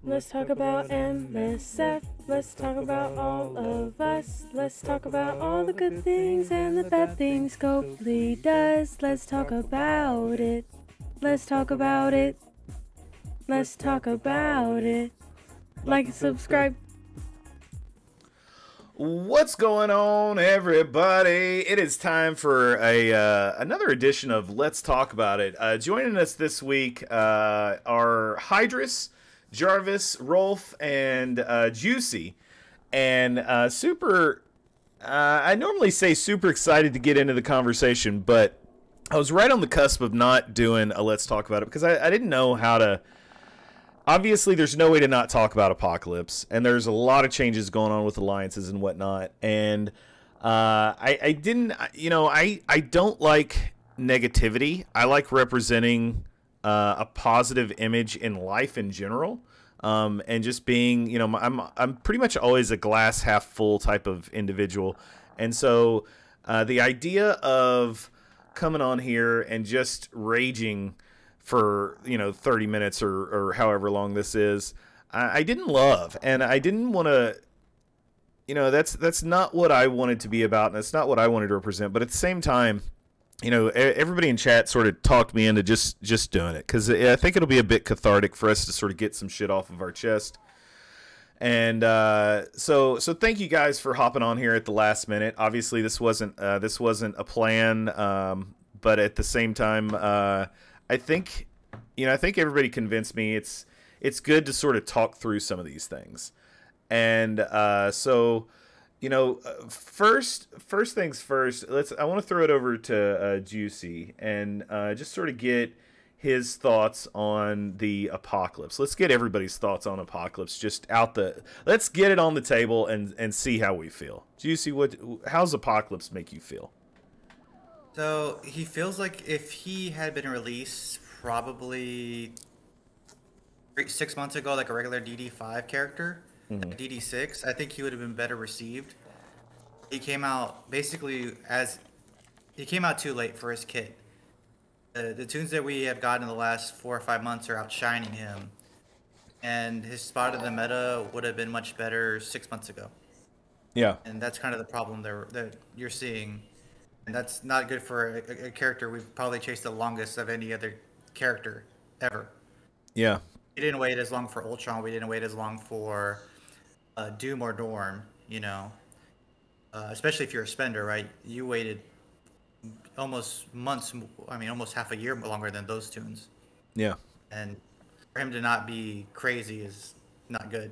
Let's talk about MSF. Let's talk about all of us. Let's talk about all the good things and the bad things Scopely does. Let's talk about it. Let's talk about it. Let's talk about it. Like and subscribe. What's going on, everybody? It is time for another edition of Let's Talk About It. Joining us this week are Hydrus, Jarvis, Rolf, and jgiustii. And I normally say super excited to get into the conversation, but I was right on the cusp of not doing a Let's Talk About It because I didn't know how to. Obviously, there's no way to not talk about Apocalypse, and there's a lot of changes going on with alliances and whatnot. And I didn't, I don't like negativity. I like representing a positive image in life in general, and just being, I'm pretty much always a glass half full type of individual. And so the idea of coming on here and just raging for 30 minutes or however long this is, I didn't love, and I didn't want to, that's not what I wanted to be about, and it's not what I wanted to represent. But at the same time, everybody in chat sort of talked me into just doing it because I think it'll be a bit cathartic for us to sort of get some shit off of our chest. And so thank you guys for hopping on here at the last minute. Obviously, this wasn't a plan, but at the same time, I think everybody convinced me it's good to sort of talk through some of these things. And first things first, I want to throw it over to jgiustii and just sort of get his thoughts on the Apocalypse. Let's get everybody's thoughts on Apocalypse let's get it on the table and see how we feel. jgiustii, how's Apocalypse make you feel? So he feels like if he had been released probably 6 months ago, like a regular DD5 character, DD6, I think he would have been better received. He came out too late for his kit. The tunes that we have gotten in the last 4 or 5 months are outshining him, and his spot in the meta would have been much better 6 months ago. Yeah, and that's kind of the problem there that you're seeing. And that's not good for a character we've probably chased the longest of any other character ever. Yeah. We didn't wait as long for Ultron. We didn't wait as long for Doom or Dorm, especially if you're a spender, right? You waited almost half a year longer than those tunes. Yeah. And for him to not be crazy is not good.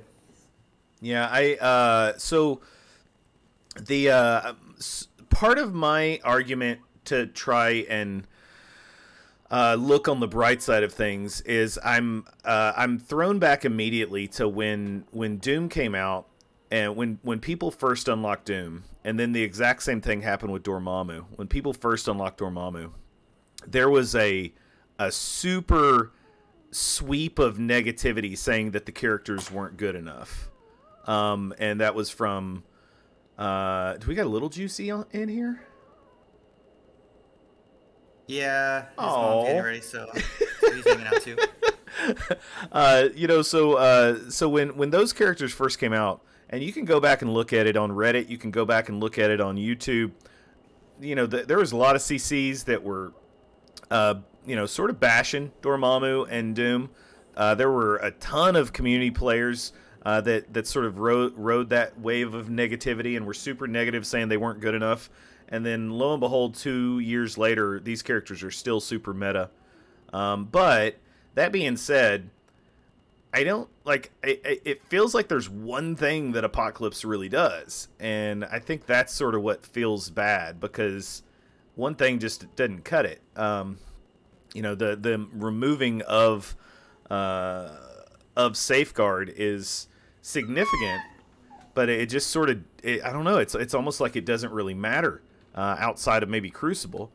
Yeah, so the part of my argument to try and look on the bright side of things is I'm thrown back immediately to when Doom came out, and when people first unlocked Doom, and then the exact same thing happened with Dormammu. When people first unlocked Dormammu, there was a super sweep of negativity saying that the characters weren't good enough, and that was from. Do we got a little jgiustii in here? Yeah, his mom's getting ready, so he's hanging out too. So when those characters first came out, and you can go back and look at it on Reddit, you can go back and look at it on YouTube. There was a lot of CCs that were, sort of bashing Dormammu and Doom. There were a ton of community players that sort of rode that wave of negativity and were super negative, saying they weren't good enough. And then lo and behold, 2 years later, these characters are still super meta. But that being said, I don't like it feels like there's one thing that Apocalypse really does, and I think that's sort of what feels bad, because one thing just doesn't cut it. The removing of Safeguard is significant, but it just sort of, I don't know, it's almost like it doesn't really matter outside of maybe Crucible.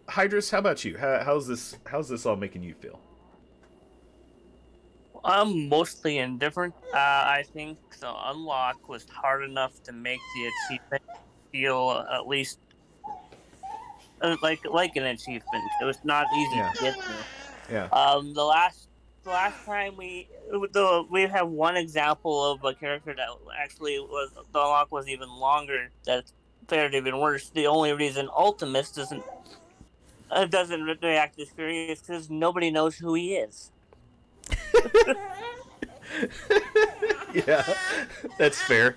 Hydrus, how about you? How's this all making you feel? I'm mostly indifferent. I think the unlock was hard enough to make the achievement feel at least like an achievement. It was not easy to get to. Yeah. The last time we have one example of a character that actually was the unlock was even longer. That's fared even worse. The only reason Ultimus doesn't react to this fury is because nobody knows who he is. Yeah, that's fair.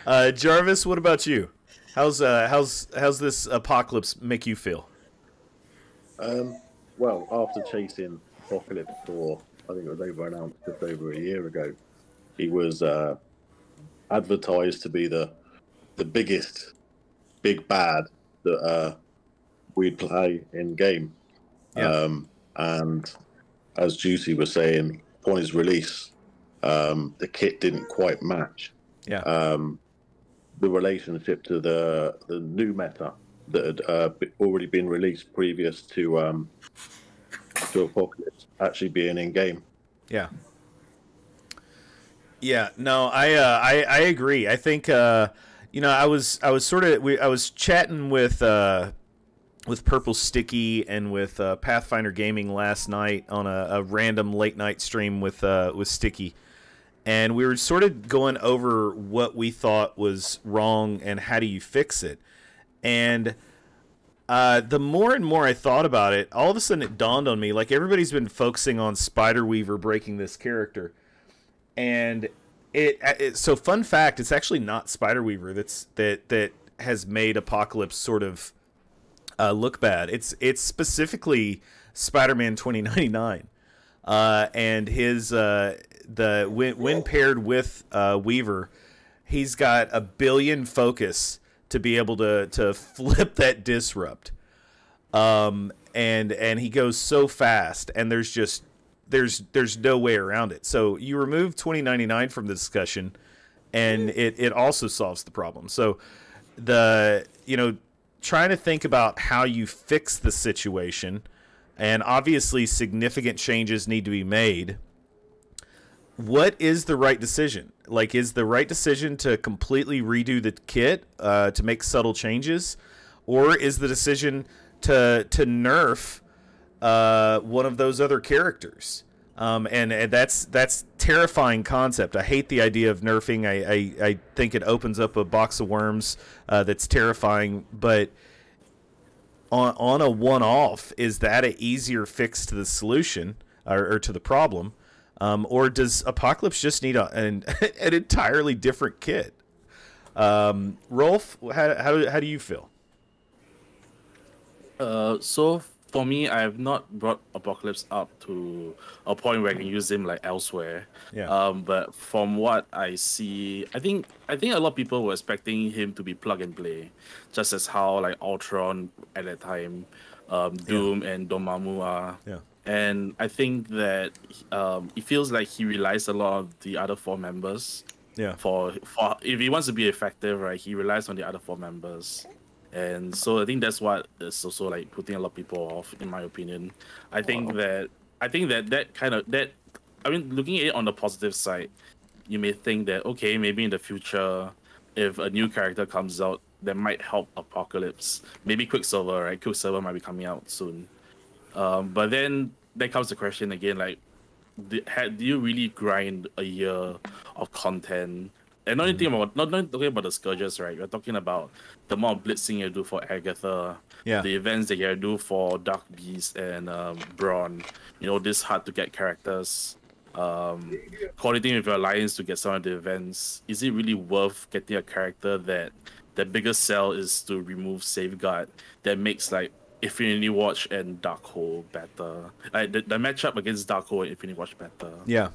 Jarvis, what about you? How's this apocalypse make you feel? Well, after chasing Apocalypse for, I think it was announced just over a year ago, he was advertised to be the biggest big bad that we'd play in game. Yeah. And as Juicy was saying, upon his release, the kit didn't quite match. Yeah. The relationship to the new meta that had already been released previous to Apocalypse actually being in game. Yeah. Yeah. No, I agree. I think I was chatting with Purple Sticky and with Pathfinder Gaming last night on a random late night stream with Sticky. And we were sort of going over what we thought was wrong and how do you fix it. And the more and more I thought about it, all of a sudden it dawned on me, like everybody's been focusing on Spiderweaver breaking this character. And so fun fact, it's actually not Spiderweaver that has made Apocalypse sort of look bad. It's specifically Spider-Man 2099. And his when paired with Weaver, he's got a billion focus to be able to flip that disrupt. And he goes so fast, and there's no way around it. So you remove 2099 from the discussion, and it also solves the problem. So trying to think about how you fix the situation, and obviously significant changes need to be made. What is the right decision? Like, is the right decision to completely redo the kit, to make subtle changes? Or is the decision to nerf one of those other characters? And that's terrifying concept. I hate the idea of nerfing. I think it opens up a box of worms that's terrifying. But on a one-off, is that an easier fix to the solution or to the problem? Or does Apocalypse just need an entirely different kit? Rolf, how do you feel? So for me, I have not brought Apocalypse up to a point where I can use him like elsewhere. Yeah. But from what I see, I think a lot of people were expecting him to be plug and play, just as how like Ultron at that time, Doom and Dormammu are. Yeah. And I think that it feels like he relies a lot on the other four members. Yeah. For if he wants to be effective, right, he relies on the other four members. And so I think that's what is also like putting a lot of people off, in my opinion. I think that looking at it on the positive side, you may think that, okay, maybe in the future, if a new character comes out that might help Apocalypse, maybe Quicksilver, right? Quicksilver might be coming out soon. But then there comes the question again, like, do you really grind a year of content? And not talking about the Scourges, right? We're talking about the amount of blitzing you do for Agatha, the events that you do for Dark Beast and Brawn. This hard to get characters. Coordinating with your alliance to get some of the events. Is it really worth getting a character that the biggest sell is to remove Safeguard that makes like Infinity Watch and Darkhold better? Like the matchup against Darkhold and Infinity Watch better. Yeah.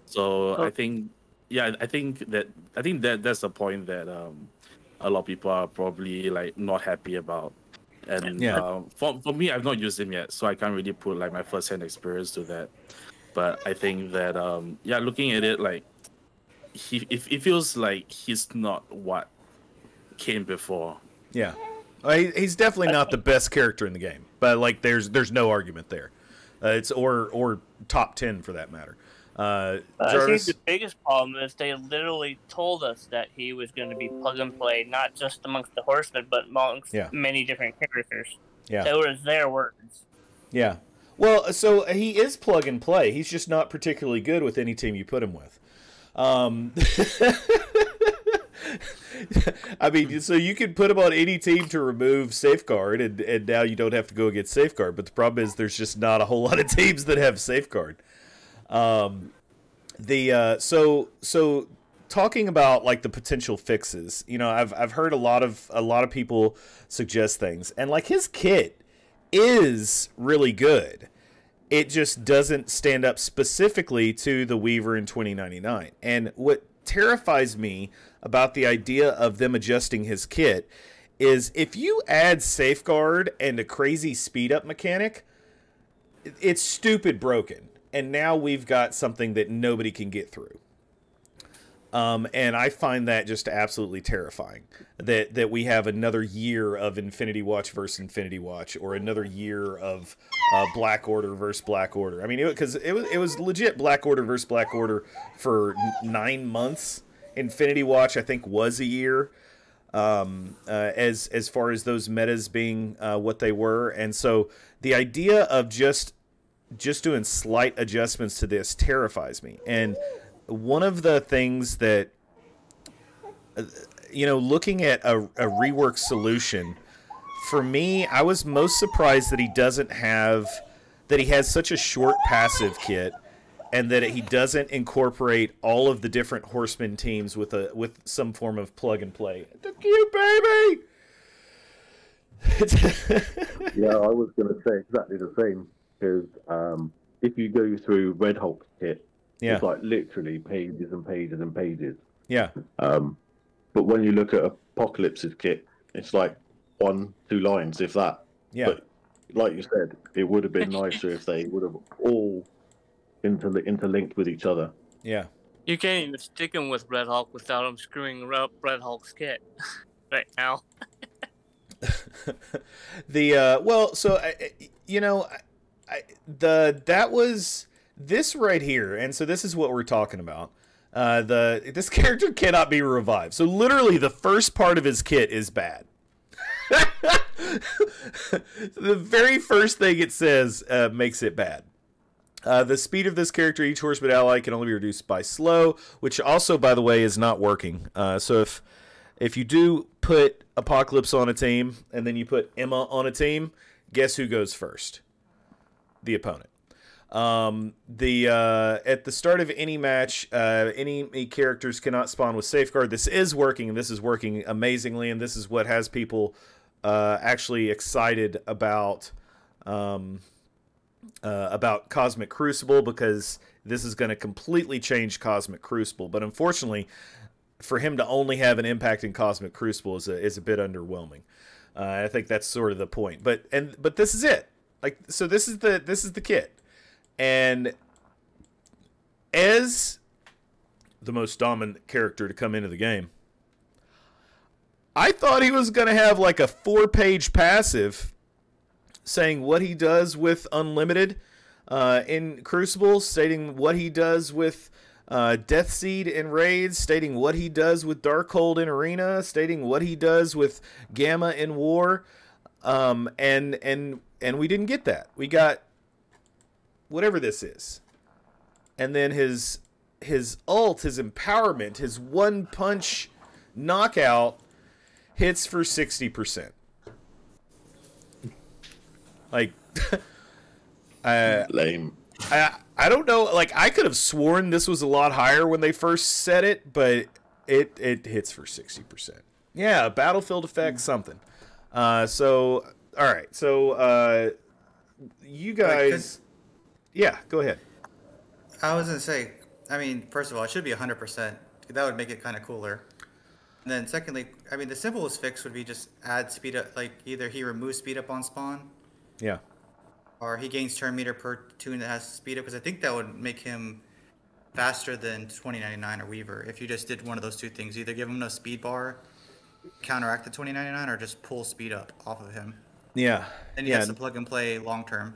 So I think that's the point that a lot of people are probably like not happy about. And for me, I've not used him yet, so I can't really put like my first-hand experience to that. But I think that looking at it, like it feels like he's not what came before. Yeah. He's definitely not the best character in the game, but like there's no argument there. It's or top 10 for that matter. I think the biggest problem is they literally told us that he was going to be plug and play, not just amongst the Horsemen, but amongst many different characters. Yeah, that was their words. Yeah. Well, so he is plug and play. He's just not particularly good with any team you put him with. I mean, so you can put him on any team to remove Safeguard, and now you don't have to go against Safeguard. But the problem is there's just not a whole lot of teams that have Safeguard. So talking about like the potential fixes, you know, I've heard a lot of people suggest things, and like his kit is really good. It just doesn't stand up specifically to the Weaver in 2099. And what terrifies me about the idea of them adjusting his kit is if you add Safeguard and a crazy speed up mechanic, it's stupid broken. And now we've got something that nobody can get through. And I find that just absolutely terrifying. That we have another year of Infinity Watch versus Infinity Watch, or another year of Black Order versus Black Order. I mean, because it was legit Black Order versus Black Order for 9 months. Infinity Watch, I think, was a year. As far as those metas being what they were, and so the idea of just doing slight adjustments to this terrifies me. And one of the things that, you know, looking at a rework solution, for me, I was most surprised that he has such a short passive kit, and that he doesn't incorporate all of the different horseman teams with some form of plug and play. The cute baby. Yeah, I was going to say exactly the same, because if you go through Red Hulk's kit, it's like literally pages and pages and pages. Yeah. But when you look at Apocalypse's kit, it's like 1-2 lines, if that. Yeah. But like you said, it would have been nicer if they would have all interlinked with each other. Yeah. You can't even stick him with Red Hulk without him screwing up Red Hulk's kit right now. That was this right here, and so this is what we're talking about. This character cannot be revived. So literally, the first part of his kit is bad. The very first thing it says makes it bad. The speed of this character, each horseman ally, can only be reduced by slow, which also, by the way, is not working. So if you do put Apocalypse on a team and then you put Emma on a team, guess who goes first? The opponent. At the start of any match, any characters cannot spawn with Safeguard. This is working, and this is working amazingly, and this is what has people actually excited about Cosmic Crucible, because this is going to completely change Cosmic Crucible. But unfortunately, for him to only have an impact in Cosmic Crucible is a bit underwhelming. I think that's sort of the point. But this is it. Like, so this is the kit. And as the most dominant character to come into the game, I thought he was going to have like a 4-page passive saying what he does with Unlimited in Crucible, stating what he does with Death Seed in Raids, stating what he does with Darkhold in Arena, stating what he does with Gamma in War, and we didn't get that. We got whatever this is, and then his ult, his empowerment, his one-punch knockout hits for 60%. Like, lame. I don't know. Like, I could have sworn this was a lot higher when they first said it, but it hits for 60%. Yeah, battlefield effect, something. So all right. So you guys, yeah, go ahead. I was gonna say, I mean, first of all, it should be 100%. That would make it kind of cooler. And then secondly, I mean, the simplest fix would be just add speed up. Like, either he removes speed up on spawn, Yeah. or he gains turn meter per tune that has speed up, because I think that would make him faster than 2099 or Weaver if you just did one of those two things. Either give him a speed bar, counteract the 2099, or just pull speed up off of him. Yeah. And he has to plug and play long term.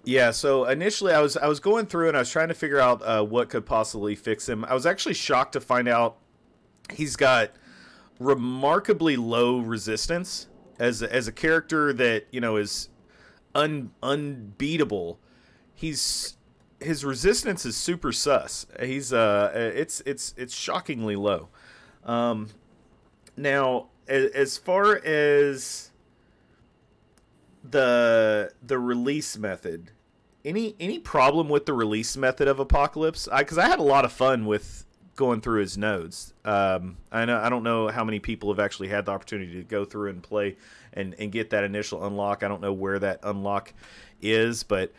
Yeah, so initially I was going through and I was trying to figure out what could possibly fix him. I was actually shocked to find out he's got remarkably low resistance as a character that, you know, is unbeatable. His resistance is super sus. He's it's shockingly low. Now, as far as the release method, any problem with the release method of Apocalypse? Because I had a lot of fun with going through his nodes. I don't know how many people have actually had the opportunity to go through and play and get that initial unlock. I don't know where that unlock is, but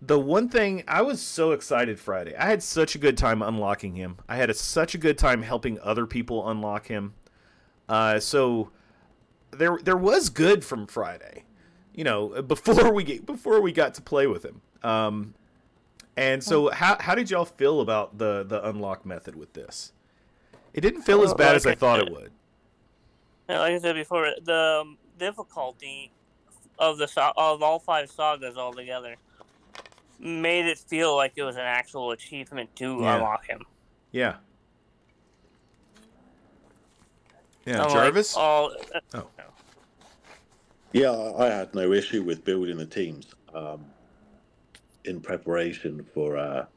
the one thing, I was so excited Friday. I had such a good time unlocking him. I had such a good time helping other people unlock him. So there was good from Friday, before we got to play with him. And so how did y'all feel about the unlock method with this? It didn't feel as bad as I thought it would. Like I said before, the difficulty of all 5 sagas altogether made it feel like it was an actual achievement to unlock him. Yeah. Yeah, Jarvis? Yeah, I had no issue with building the teams in preparation for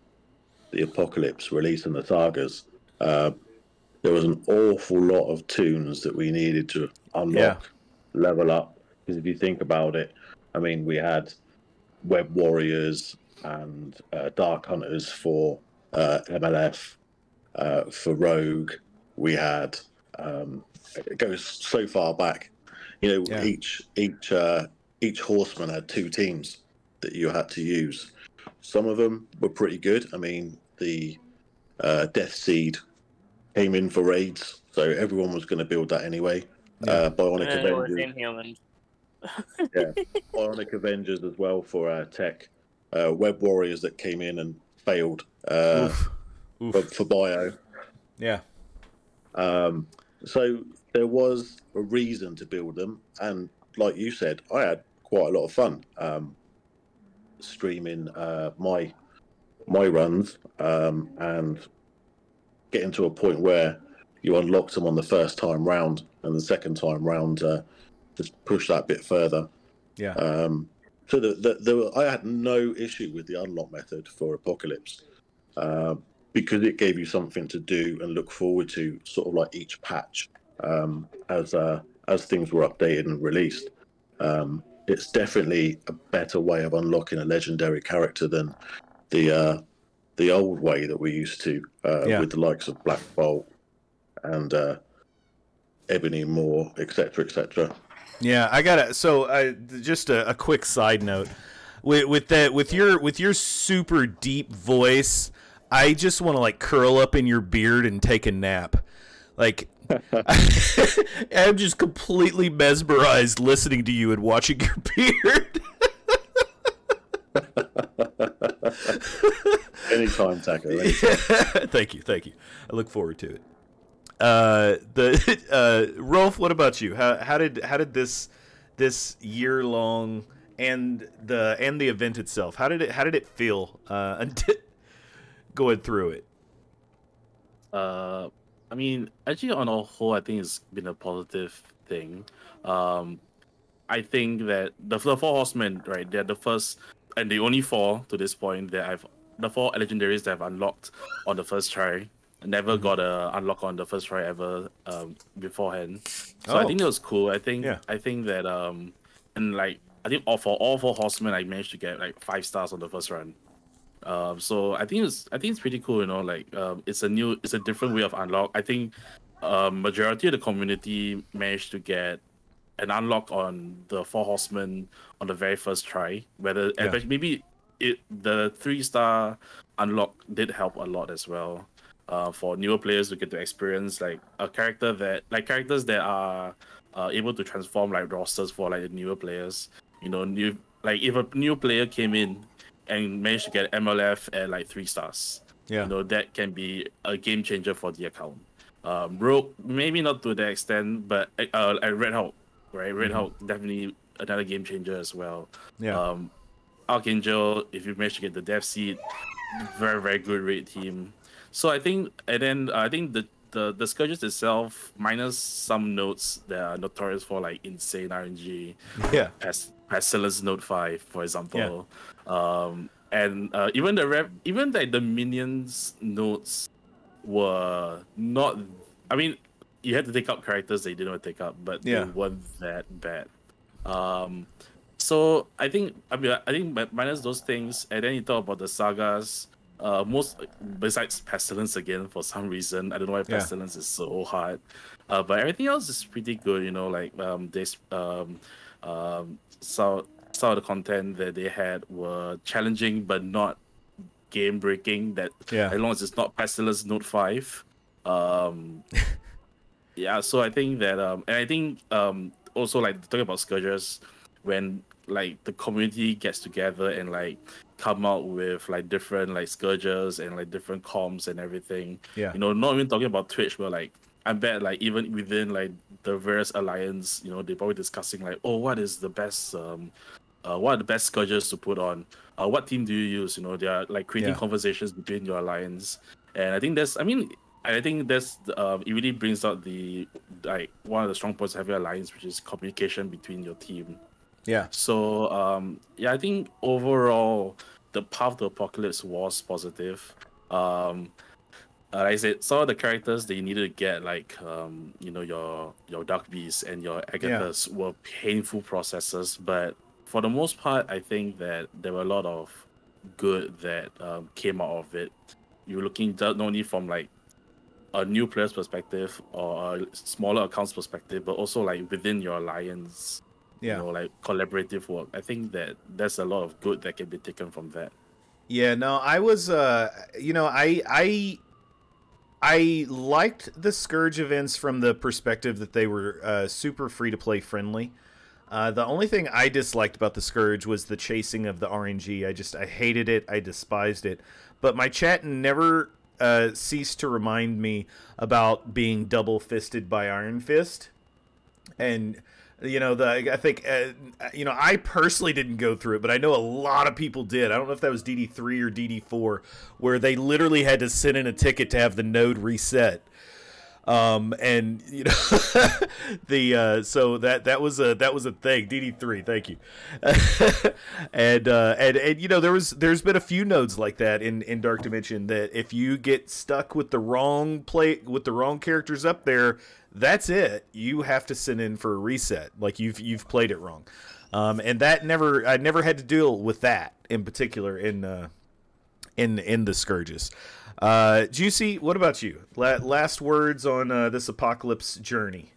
the Apocalypse release and the sagas. There was an awful lot of tunes that we needed to unlock, level up. Because if you think about it, I mean, we had Web Warriors and Dark Hunters for MLF, for Rogue. We had it goes so far back. Each horseman had 2 teams that you had to use. Some of them were pretty good. I mean, the Death Seed came in for raids, so everyone was going to build that anyway. Bionic Avengers. Bionic Avengers as well for tech. Web Warriors that came in and failed for bio. Yeah. So there was a reason to build them, and like you said, I had quite a lot of fun streaming my runs and getting to a point where you unlocked them on the first time round, and the second time round just push that bit further. Yeah. So I had no issue with the unlock method for Apocalypse because it gave you something to do and look forward to, sort of like each patch as things were updated and released. It's definitely a better way of unlocking a legendary character than the old way that we used to with the likes of Black Bolt and Ebony Moore, etc., etc. Yeah, I gotta. So, just a quick side note, with your super deep voice, I just want to like curl up in your beard and take a nap. Like, I'm just completely mesmerized listening to you and watching your beard. Anytime, Taco. Thank you. I look forward to it. Rolf, what about you? How did this year long and the event itself, how did it feel going through it? I mean, actually, on a whole, I think it's been a positive thing. I think that the 4 horsemen, right? They're the first and the only 4 to this point the 4 legendaries that I've unlocked on the first try. I never got a unlock on the first try ever beforehand. So I think it was cool. I think that and like I think for all 4 horsemen, I managed to get like 5 stars on the first run. So I think it's pretty cool. Like it's a different way of unlock. I think majority of the community managed to get an unlock on the 4 horsemen on the very first try. Maybe the 3-star unlock did help a lot as well. For newer players to get to experience like characters that are able to transform like rosters for like the newer players. If a new player came in and managed to get MLF at like 3 stars, that can be a game changer for the account. Rogue, maybe not to that extent, but Red Hawk, right? Red Hawk definitely another game changer as well. Yeah. Archangel, if you manage to get the Death Seed, very very good raid team. So I think the the Scourges itself, minus some nodes that are notorious for like insane RNG. Yeah. Pestilence Node 5, for example. And even the minions nodes were not. I mean, you had to take up characters they didn't want to take up, but they weren't that bad. So I think minus those things, and then you talk about the sagas. Most besides Pestilence again, for some reason I don't know why Pestilence is so hard, but everything else is pretty good. You know, like some of the content that they had were challenging but not game breaking. That as long as it's not Pestilence Note 5. Yeah, so I think that and I think also like talking about Scourgers, when like the community gets together and like come out with like different like Scourgers and like different comms and everything. You know, not even talking about Twitch, but like I bet like even within like the various alliance, you know, they're probably discussing like, oh, what is the best what are the best Scourgers to put on? What team do you use? You know, they are like creating conversations between your alliance. And I think that's it really brings out the like one of the strong points of having alliance, which is communication between your team. Yeah. So I think overall the path to Apocalypse was positive. Like I said, some of the characters that you needed to get, like you know, your Dark Beasts and your Agathas were painful processes, but for the most part, I think that there were a lot of good that came out of it. You're looking not only from like a new player's perspective or a smaller account's perspective, but also like within your alliance. You know, like collaborative work. I think that there's a lot of good that can be taken from that. Yeah, no, I was, you know, I liked the Scourge events from the perspective that they were super free-to-play friendly. The only thing I disliked about the Scourge was the chasing of the RNG. I hated it. I despised it. But my chat never ceased to remind me about being double-fisted by Iron Fist. And you know, I think, you know, I personally didn't go through it, but I know a lot of people did. I don't know if that was DD3 or DD4, where they literally had to send in a ticket to have the node reset. And you know, so that was a thing. DD3, thank you. and you know, there's been a few nodes like that in Dark Dimension that if you get stuck with the wrong characters up there, that's it. You have to send in for a reset. Like you've played it wrong. And I never had to deal with that in particular in the Scourges. Juicy, what about you? Last words on this Apocalypse journey.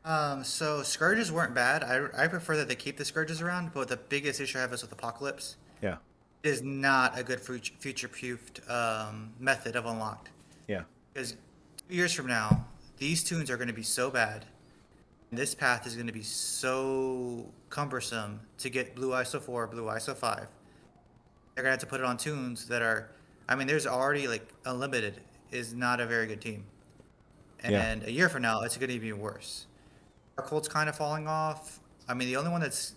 So Scourges weren't bad. I prefer that they keep the Scourges around, but the biggest issue I have is with Apocalypse. Yeah. It is not a good future-proofed method of unlocked. Yeah. Because 2 years from now, these tunes are going to be so bad, and this path is going to be so cumbersome to get Blue ISO 4, Blue ISO 5. They're going to have to put it on tunes that are, I mean, there's already, like, Unlimited is not a very good team. And a year from now, it's going to be worse. Our Colt's kind of falling off. I mean, the only one that's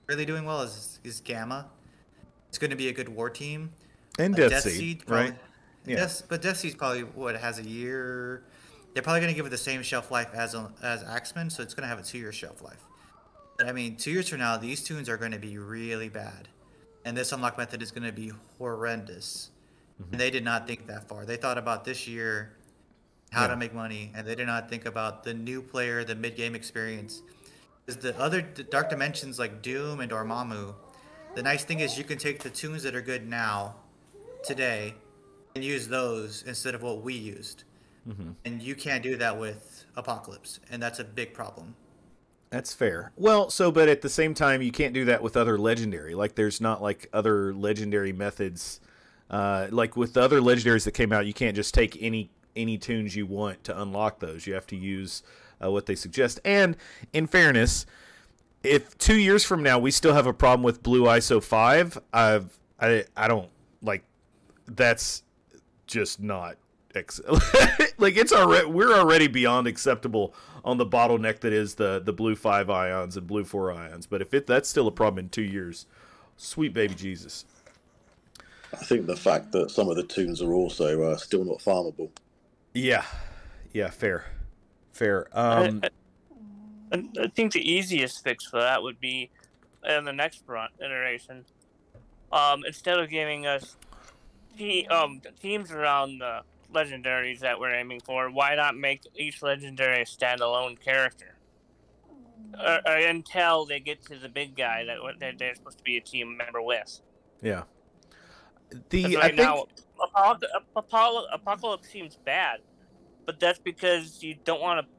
really doing well is Gamma. It's going to be a good war team. And Death Seed, right? Yeah. But Death Seed's probably, has a year. They're probably going to give it the same shelf life as Axeman, so it's going to have a 2-year shelf life. But I mean, 2 years from now, these tunes are going to be really bad. And this unlock method is going to be horrendous. Mm-hmm. And they did not think that far. They thought about this year, how to make money, and they did not think about the new player, the mid-game experience. Because the other Dark Dimensions like Doom and Dormammu, the nice thing is you can take the tunes that are good now, today, and use those instead of what we used. Mm-hmm. And you can't do that with Apocalypse, and that's a big problem. That's fair. Well, but at the same time, you can't do that with other legendary. Like, there's not like other legendary methods. Like with the other legendaries that came out, you can't just take any tunes you want to unlock those. You have to use what they suggest. And in fairness, if 2 years from now we still have a problem with Blue ISO 5, I don't like. That's just not. Like we're already beyond acceptable on the bottleneck that is the blue 5 ions and blue 4 ions. But if that's still a problem in 2 years, sweet baby Jesus. I think the fact that some of the tunes are also still not farmable. Yeah. Yeah, fair. Fair. I think the easiest fix for that would be in the next iteration. Instead of giving us teams around the legendaries that we're aiming for, why not make each legendary a standalone character? Until they get to the big guy that they're supposed to be a team member with. Yeah. Because I right think now, Apocalypse seems bad, but that's because you don't want to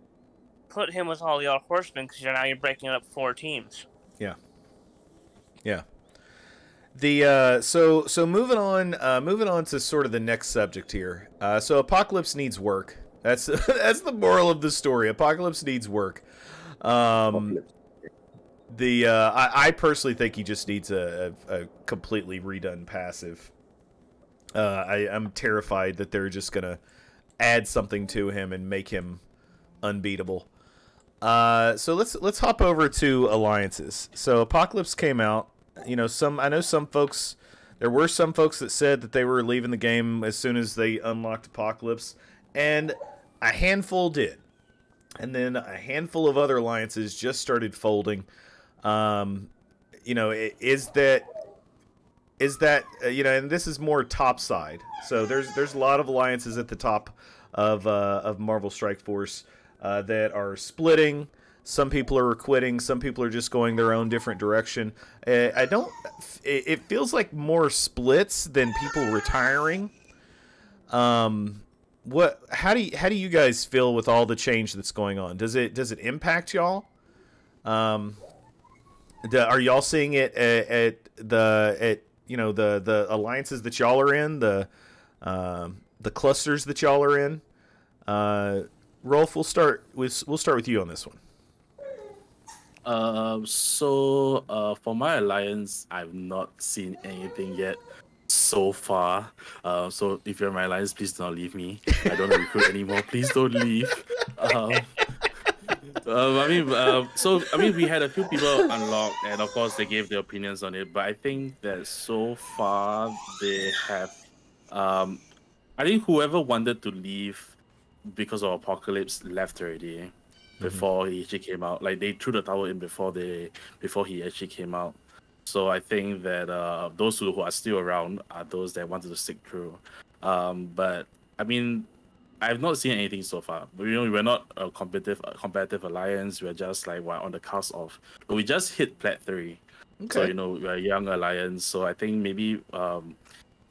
put him with all the other horsemen because now you're breaking up 4 teams. Yeah. Yeah. The so moving on to sort of the next subject here. So Apocalypse needs work. That's that's the moral of the story. Apocalypse needs work. I personally think he just needs a completely redone passive. I'm terrified that they're just gonna add something to him and make him unbeatable. So let's hop over to alliances. So Apocalypse came out. You know, I know some folks. There were some folks that said that they were leaving the game as soon as they unlocked Apocalypse, and a handful did. And then a handful of other alliances just started folding. You know, is that you know, and this is more top side. So there's a lot of alliances at the top of Marvel Strike Force that are splitting. Some people are quitting. Some people are just going their own different direction. It feels like more splits than people retiring. How do you guys feel with all the change that's going on? Does it impact y'all? Are y'all seeing it at you know, the alliances that y'all are in, the clusters that y'all are in? Rolf, we'll start with you on this one. For my alliance, I've not seen anything yet so far. So if you're in my alliance, please do not leave me. I don't want to recruit anymore. Please don't leave. I mean, we had a few people unlocked, and of course they gave their opinions on it. But I think that so far they have, I think whoever wanted to leave because of Apocalypse left already before he actually came out. Like, they threw the towel in before he actually came out. So I think that those who are still around are those that wanted to stick through. But I mean, I've not seen anything so far. You know, we're not a competitive alliance. We're just like, we're on the cusp of. We just hit Plat 3. Okay. So, you know, we're a young alliance. So I think maybe,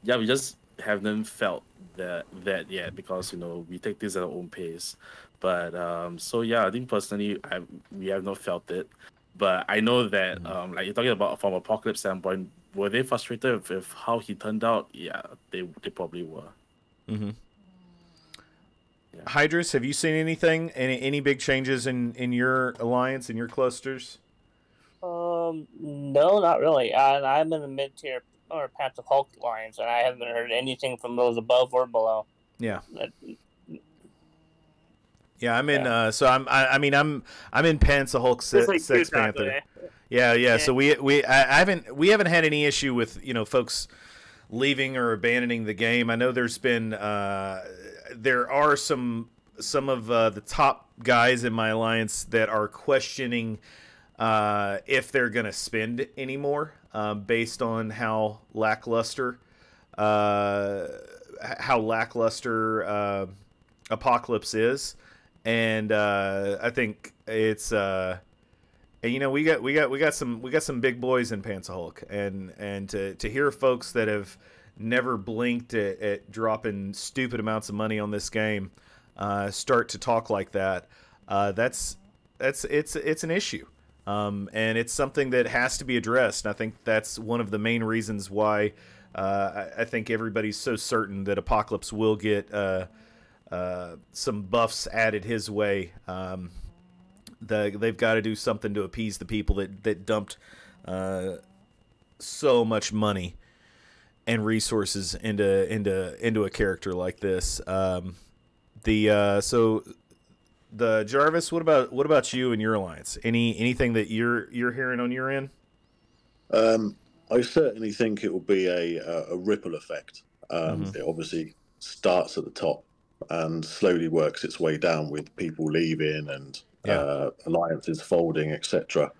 we just haven't felt that yet, because, you know, we take this at our own pace. But I think personally, we have not felt it. But I know that, like you're talking about from Apocalypse standpoint, were they frustrated with how he turned out? Yeah, they probably were. Mm-hmm. Yeah. Hydrus, have you seen anything? Any big changes in your alliance, in your clusters? No, not really. I'm in the mid-tier or Path of Hulk alliance, and I haven't heard anything from those above or below. Yeah. Yeah, I'm in. So I'm in Pants of Hulk Sex Panther. Yeah. So we haven't had any issue with, you know, folks leaving or abandoning the game. I know there's been there are some of the top guys in my alliance that are questioning if they're gonna spend anymore based on how lackluster Apocalypse is. And I think it's and, you know, we got some big boys in Pants of Hulk, and to hear folks that have never blinked at dropping stupid amounts of money on this game start to talk like that, it's an issue, and it's something that has to be addressed. And I think that's one of the main reasons why I think everybody's so certain that Apocalypse will get some buffs added his way. They've got to do something to appease the people that dumped so much money and resources into a character like this. So the Jarvis, what about you and your alliance? Anything that you're hearing on your end? I certainly think it will be a ripple effect. It obviously starts at the top and slowly works its way down with people leaving and alliances folding, etc.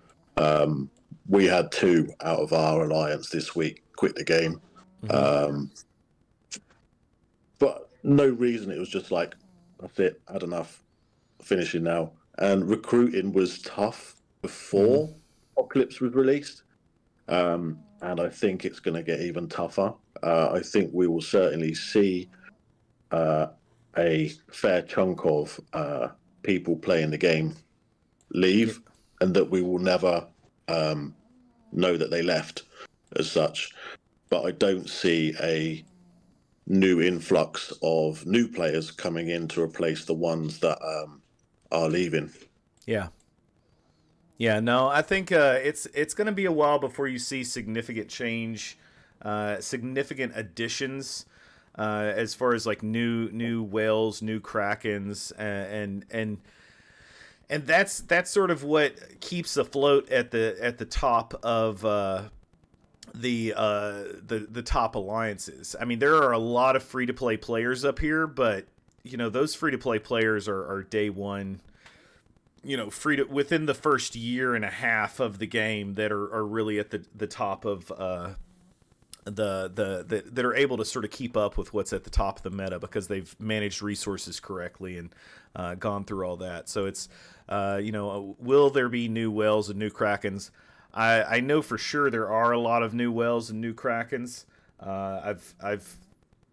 We had 2 out of our alliance this week quit the game. But no reason. It was just like, that's it, had enough, finishing now. And recruiting was tough before Apocalypse was released. And I think it's going to get even tougher. I think we will certainly see a fair chunk of people playing the game leave, and that we will never know that they left as such. But I don't see a new influx of new players coming in to replace the ones that are leaving. Yeah, no, I think it's going to be a while before you see significant change, significant additions, as far as like new whales, new krakens, and that's sort of what keeps afloat at the top of the top alliances. I mean, there are a lot of free to play players up here, but you know, those free to play players are day one, you know, within the first year and a half of the game that are really at the top of that are able to sort of keep up with what's at the top of the meta because they've managed resources correctly and gone through all that. So it's you know, will there be new whales and new krakens? I know for sure there are a lot of new whales and new krakens. I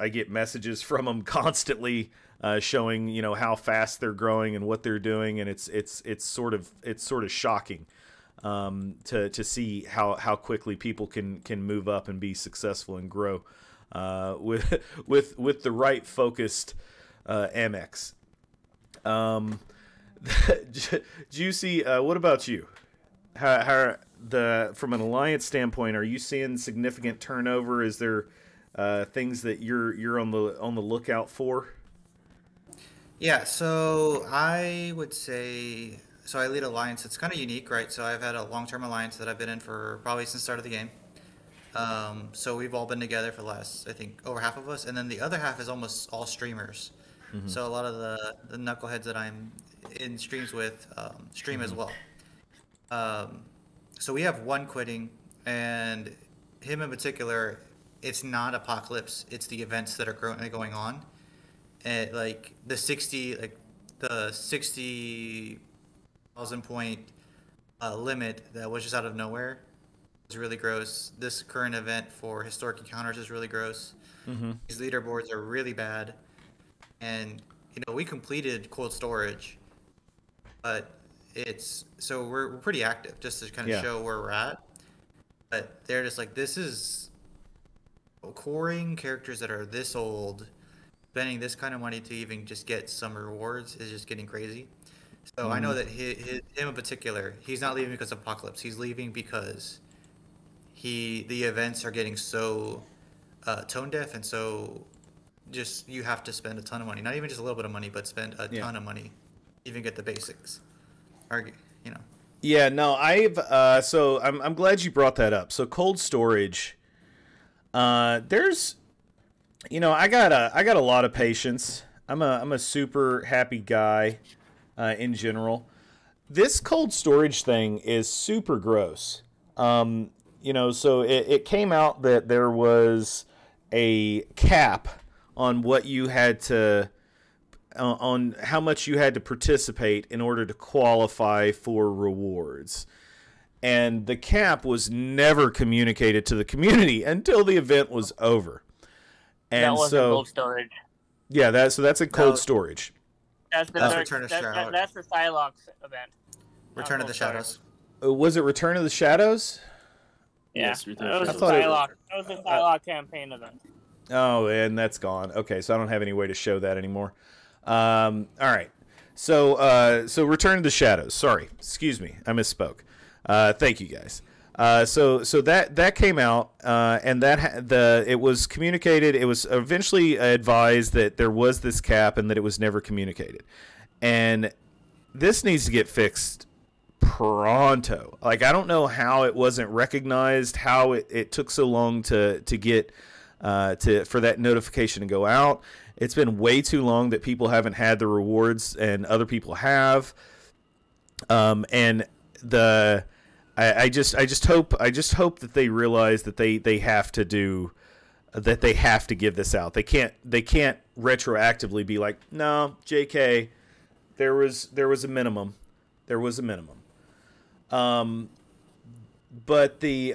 get messages from them constantly showing, you know, how fast they're growing and what they're doing, and it's sort of shocking to see how quickly people can move up and be successful and grow with the right focused MX. Jgiustii, what about you? How from an alliance standpoint, are you seeing significant turnover? Is there things that you're on the lookout for? Yeah, so I would say, so I lead alliance. It's kind of unique, right? So I've had a long-term alliance that I've been in for probably since the start of the game. So we've all been together for the last, I think, over half of us, and then the other half is almost all streamers. So a lot of the knuckleheads that I'm in streams with stream as well. So we have one quitting, and him in particular, it's not Apocalypse, it's the events that are currently going on. And like the 60,000 point limit that was just out of nowhere is really gross. This current event for historic encounters is really gross. These leaderboards are really bad. And you know, we completed cold storage, but so we're pretty active just to kind of show where we're at. But they're just like, this is coring characters that are this old, spending this kind of money to even just get some rewards is just getting crazy. So I know that him in particular, he's not leaving because of Apocalypse. He's leaving because the events are getting so tone deaf, and so just you have to spend a ton of money, not even just a little bit of money, but spend a ton of money, even get the basics. Or, you know. Yeah, no, so I'm glad you brought that up. So cold storage, there's, you know, I got a lot of patience. I'm a super happy guy in general. This cold storage thing is super gross. You know, so it came out that there was a cap on what you had to, on how much you had to participate in order to qualify for rewards. And the cap was never communicated to the community until the event was over. And that wasn't cold storage. Yeah, that's a cold storage. That's the Return of Shadows. That's the Psylocke event. Return of the Shadows. Was it Return of the Shadows? Yeah, Yes, it was the Psylocke campaign event. Oh, and that's gone. Okay, so I don't have any way to show that anymore. All right. So Return of the Shadows. Sorry, excuse me, I misspoke. Thank you guys. So that came out, and it was communicated. It was eventually advised that there was this cap and that it was never communicated, and this needs to get fixed pronto. Like, I don't know how it wasn't recognized, how it took so long to get for that notification to go out. It's been way too long that people haven't had the rewards, and other people have. And I just hope that they realize that they have to do that. They have to give this out. They can't retroactively be like, no, JK, there was a minimum. There was a minimum. But the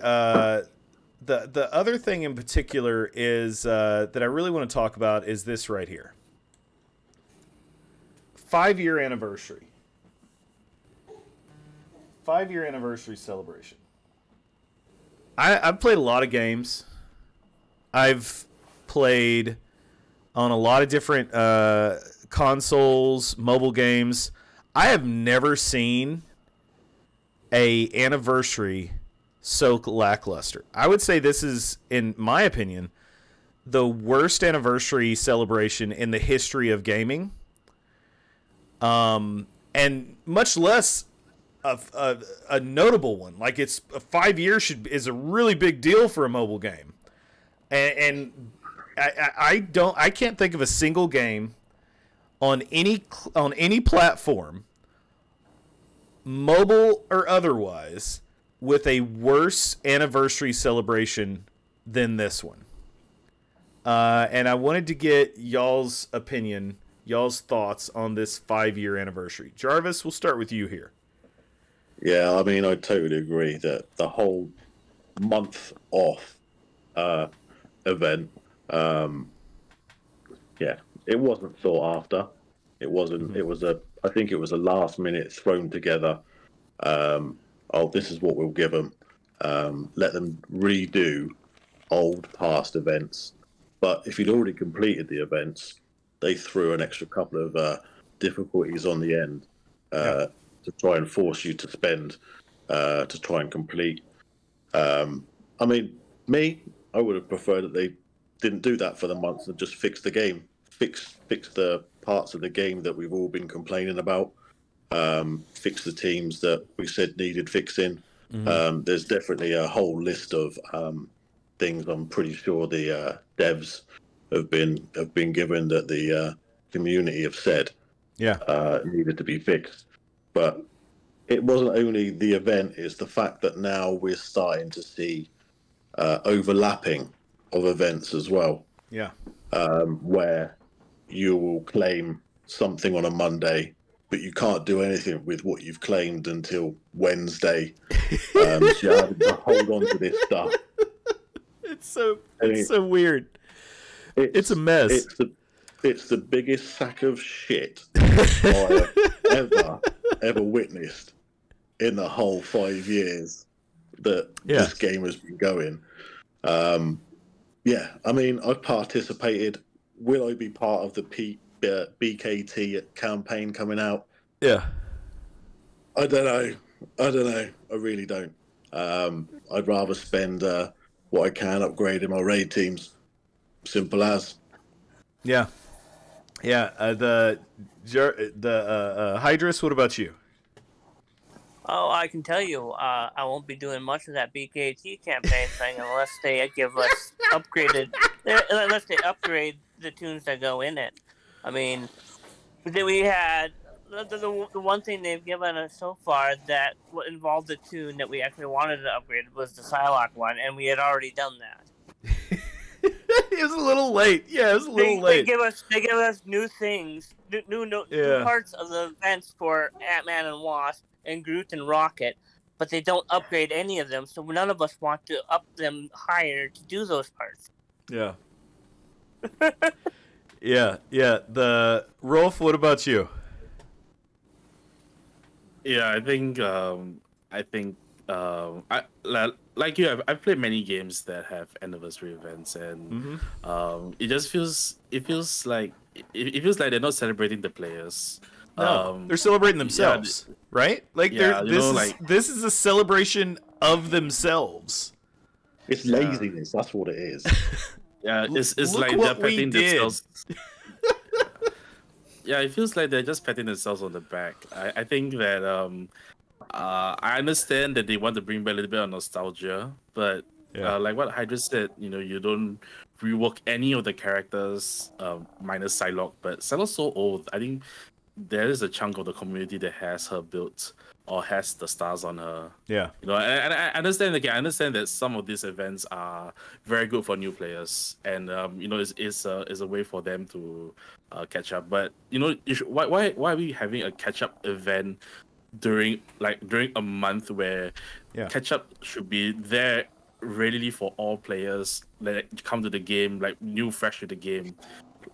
other thing in particular is that I really want to talk about is this right here. 5-year anniversary. 5-year anniversary celebration. I've played a lot of games. I've played on a lot of different consoles, mobile games. I have never seen a anniversary so lackluster. I would say this is, in my opinion, the worst anniversary celebration in the history of gaming. And much less a notable one. Like, it's 5 years is a really big deal for a mobile game. And I can't think of a single game on any platform, mobile or otherwise, with a worse anniversary celebration than this one. And I wanted to get y'all's opinion, y'all's thoughts on this 5-year anniversary. Jarvis, we'll start with you here. Yeah, I mean, I totally agree that the whole month off event, it wasn't sought after. It wasn't. Mm-hmm. I think it was a last minute thrown together. This is what we'll give them. Let them redo old past events. But if you'd already completed the events, they threw an extra couple of difficulties on the end to try and force you to spend to try and complete. I mean, I would have preferred that they didn't do that for the month and just fix the game, fix the parts of the game that we've all been complaining about, fix the teams that we said needed fixing. Mm-hmm. There's definitely a whole list of things I'm pretty sure the devs have been given that the community have said needed to be fixed. But it wasn't only the event, it's the fact that now we're starting to see overlapping of events as well. Yeah. Where you will claim something on a Monday, but you can't do anything with what you've claimed until Wednesday. So you're having to hold on to this stuff. It's so weird. It's a mess. It's the biggest sack of shit I've ever witnessed in the whole 5 years that this game has been going. I mean, I've participated. Will I be part of the BKT campaign coming out? Yeah. I don't know. I really don't. I'd rather spend what I can upgrading my raid teams. Simple as. Yeah. Yeah. The Hydrus, what about you? Oh, I can tell you, I won't be doing much of that BKT campaign thing unless they give us unless they upgrade the tunes that go in it. I mean, we had the one thing they've given us so far that involved the tune that we actually wanted to upgrade was the Psylocke one, and we had already done that. It was a little late. Yeah, it was a little late. They give us new things, new parts of the events for Ant-Man and Wasp and Groot and Rocket, but they don't upgrade any of them, so none of us want to up them higher to do those parts. Yeah. Yeah. The Rolf, what about you? Yeah, I think like you, I've played many games that have anniversary events, and it just feels like they're not celebrating the players. No, they're celebrating themselves, right? Like this is a celebration of themselves. It's laziness. That's what it is. Yeah, it's like they're patting themselves. Yeah, it feels like they're just patting themselves on the back. I think that I understand that they want to bring back a little bit of nostalgia, but Yeah. Like what Hydra said, you don't rework any of the characters, minus Psylocke. But Psylocke's so old. I think there is a chunk of the community that has her built or has the stars on her. Yeah. And I understand again. I understand that some of these events are very good for new players, and is a way for them to catch up. But why are we having a catch up event during a month where catch up should be there readily for all players that come to the game, like new fresh to the game?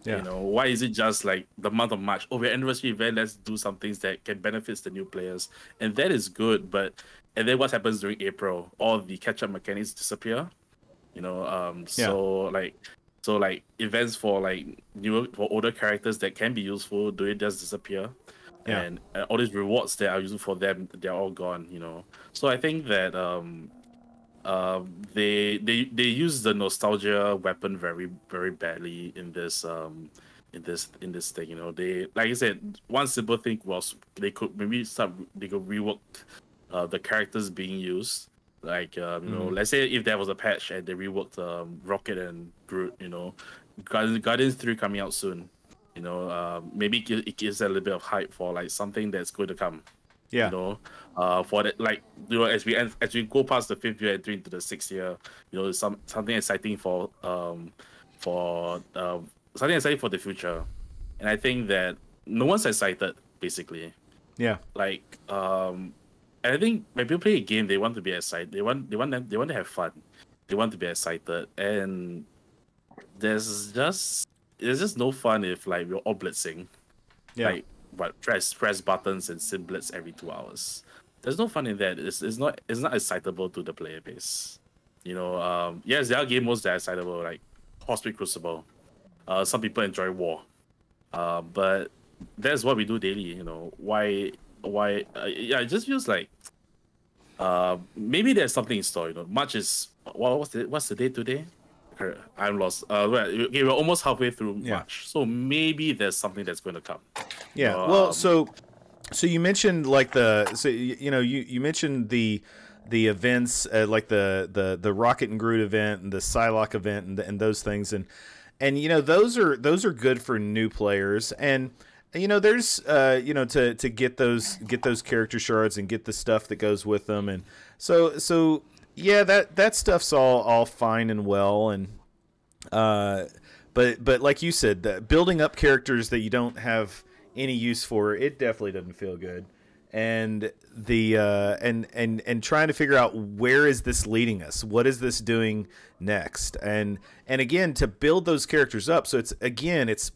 Yeah. Why is it just like the month of March? Oh, we're anniversary event. Let's do some things that can benefit the new players, and that is good. And then what happens during April? All the catch-up mechanics disappear. So events for for older characters that can be useful, do it just disappear? Yeah. And all these rewards that are useful for them, they're all gone. So I think that they use the nostalgia weapon very, very badly in this thing. They, like I said, one simple thing was they could rework the characters being used. Let's say if there was a patch and they reworked Rocket and Groot, Guardians 3 coming out soon. Maybe it gives a little bit of hype for like something that's going to come. Yeah. For that, as we go past the 5th year and into the 6th year, something exciting for something exciting for the future. And I think that no one's excited, basically. Yeah. And I think when people play a game, they want to be excited. They want to have fun. They want to be excited. And there's just no fun if we're all blitzing. Yeah. Press buttons and simblets every 2 hours. There's no fun in that. It's not excitable to the player base. Yes, there are game modes that are excitable, like Hospital Crucible. Some people enjoy War, but that's what we do daily. Why? It just feels like maybe there's something in store. March is what's the date today? I'm lost. We're almost halfway through March, so maybe there's something that's going to come. Yeah. So you mentioned you mentioned the events like the Rocket and Groot event and the Psylocke event and those things and those are good for new players and there's to get those character shards and get the stuff that goes with them and so yeah, that stuff's all fine and well, and but like you said, building up characters that you don't have any use for, it definitely doesn't feel good. And and trying to figure out where is this leading us? What is this doing next? And again, to build those characters up, so it's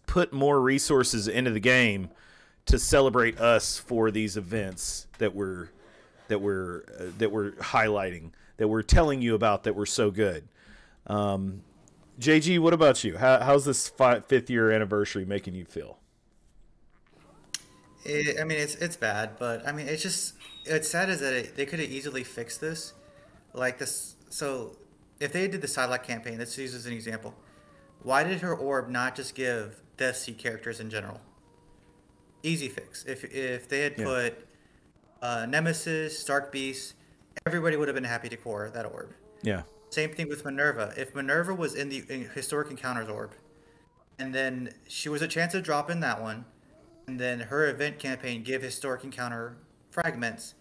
put more resources into the game to celebrate us for these events that we're highlighting, that we're telling you about, that we're so good. JG, what about you? How's this 5th year anniversary making you feel? It's bad, but it's sad is that they could have easily fixed this, like this. So if they did the Psylocke campaign, let's use as an example. Why did her orb not just give Death Sea characters in general? Easy fix. If they had put Nemesis, Stark Beast, everybody would have been happy to core that orb. Yeah. Same thing with Minerva. If Minerva was in the Historic Encounters orb, and then she was a chance of dropping that one, and then her event campaign give Historic Encounter fragments,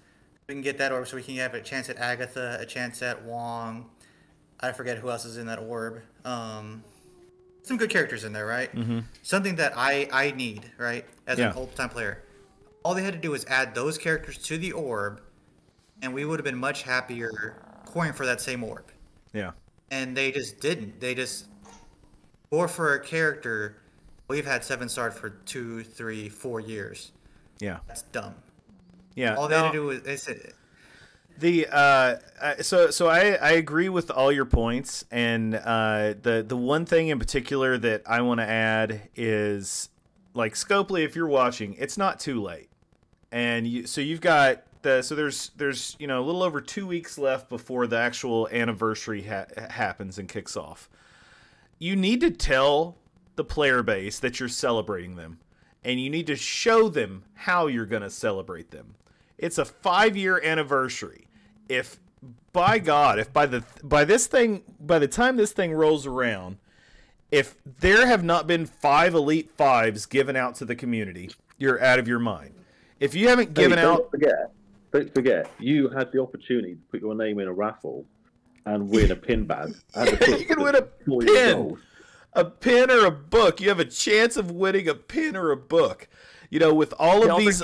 we can get that orb so we can have a chance at Agatha, a chance at Wong. I forget who else is in that orb. Some good characters in there, right? Mm-hmm. Something that I need, right, as an old-time player. All they had to do was add those characters to the orb, and we would have been much happier coring for that same orb. Yeah. And they just didn't. They just, or for a character, we've had 7-star for 2, 3, 4 years. Yeah. That's dumb. Yeah. All they had to do was so I agree with all your points, and the one thing in particular that I want to add is, like, Scopely, if you're watching, it's not too late, and you've got there's a little over 2 weeks left before the actual anniversary happens and kicks off. You need to tell the player base that you're celebrating them, and you need to show them how you're going to celebrate them. It's a 5-year anniversary. If by God, if by the time this thing rolls around, if there have not been 5 Elite 5s given out to the community, you're out of your mind. If you haven't given out... Don't forget, you had the opportunity to put your name in a raffle and win a pin badge. You can win a pin. A pin or a book. You have a chance of winning a pin or a book. You know, with all of these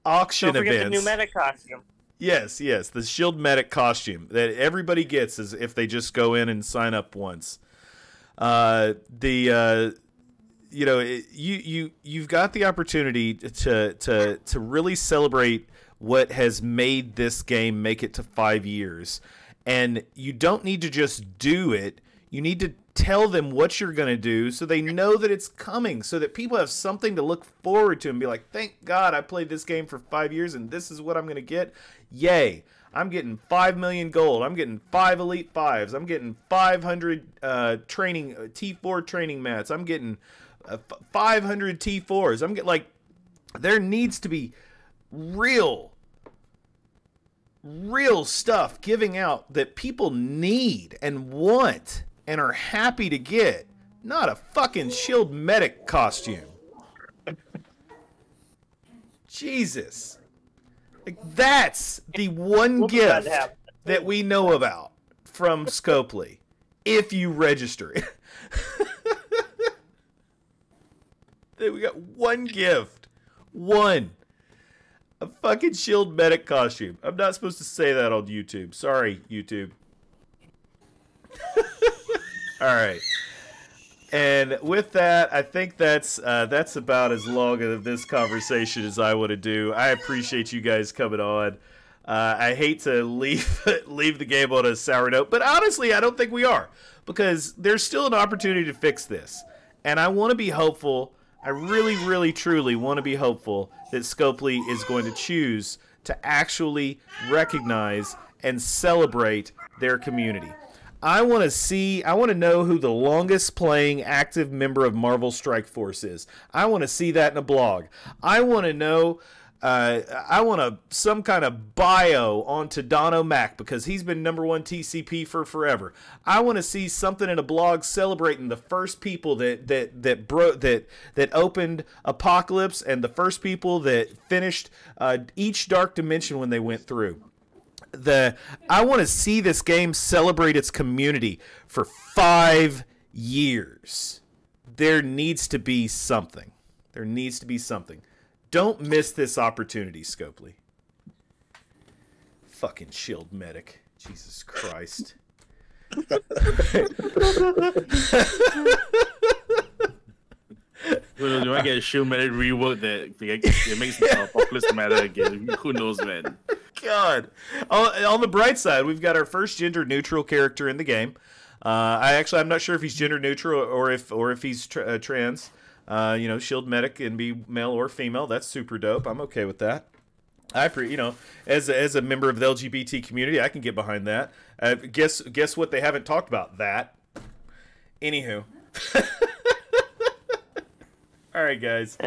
auction don't forget events. The new medic costume. Yes, the Shield Medic costume that everybody gets is if they just go in and sign up once. You've got the opportunity to really celebrate what has made this game make it to 5 years. And you don't need to just do it. You need to tell them what you're going to do so they know that it's coming, so that people have something to look forward to and be like, thank God I played this game for 5 years and this is what I'm going to get. Yay. I'm getting 5 million gold. I'm getting 5 Elite 5s. I'm getting 500 training T4 training mats. I'm getting 500 T4s. I'm getting, like, there needs to be real stuff giving out that people need and want and are happy to get, not a fucking Shield Medic costume. Jesus. Like, that's the one gift that we know about from Scopely, if you register it. We got one gift. One. A fucking Shield Medic costume. I'm not supposed to say that on YouTube. Sorry, YouTube. All right. And with that, I think that's about as long of this conversation as I want to do. I appreciate you guys coming on. I hate to leave the game on a sour note, but honestly, I don't think we are, because there's still an opportunity to fix this. And I want to be hopeful. I really, really, truly want to be hopeful that Scopely is going to choose to actually recognize and celebrate their community. I want to know who the longest playing active member of Marvel Strike Force is. I want to see that in a blog. I want to know, some kind of bio on Tadano Mac, because he's been #1 TCP for forever. I want to see something in a blog celebrating the first people that opened Apocalypse and the first people that finished each Dark Dimension when they went through. I want to see this game celebrate its community for 5 years. There needs to be something. There needs to be something. Don't miss this opportunity, Scopely. Fucking Shield Medic. Jesus Christ. Well, you might get a Shield Medic rework that it makes the Apocalypse matter again. Who knows, man? God. On the bright side, we've got our first gender neutral character in the game. I'm not sure if he's gender neutral or if he's trans. Shield Medic can be male or female. That's super dope. I'm okay with that. As a member of the LGBT community, I can get behind that. Guess what they haven't talked about? That. Anywho. All right, guys.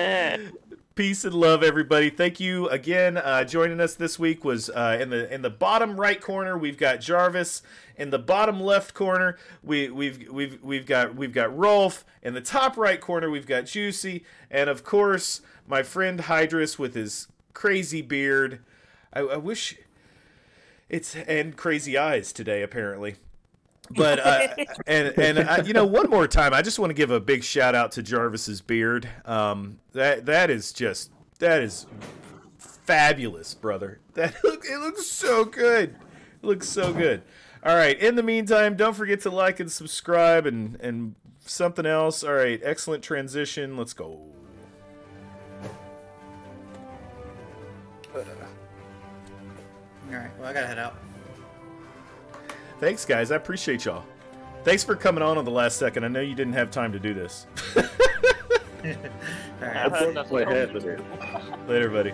Peace and love, everybody. Thank you again. Joining us this week was in the bottom right corner. We've got Jarvis. In the bottom left corner, we've got Rolf. In the top right corner, we've got Juicy, and of course, my friend Hydrus with his crazy beard. I wish and crazy eyes today, apparently. But one more time, I just want to give a big shout out to Jarvis's beard. That is fabulous, brother. It looks so good. It looks so good. All right. In the meantime, don't forget to like and subscribe and something else. All right. Excellent transition. Let's go. All right. Well, I gotta head out. Thanks, guys. I appreciate y'all. Thanks for coming on the last second. I know you didn't have time to do this. All right. My hair for this. Later, buddy.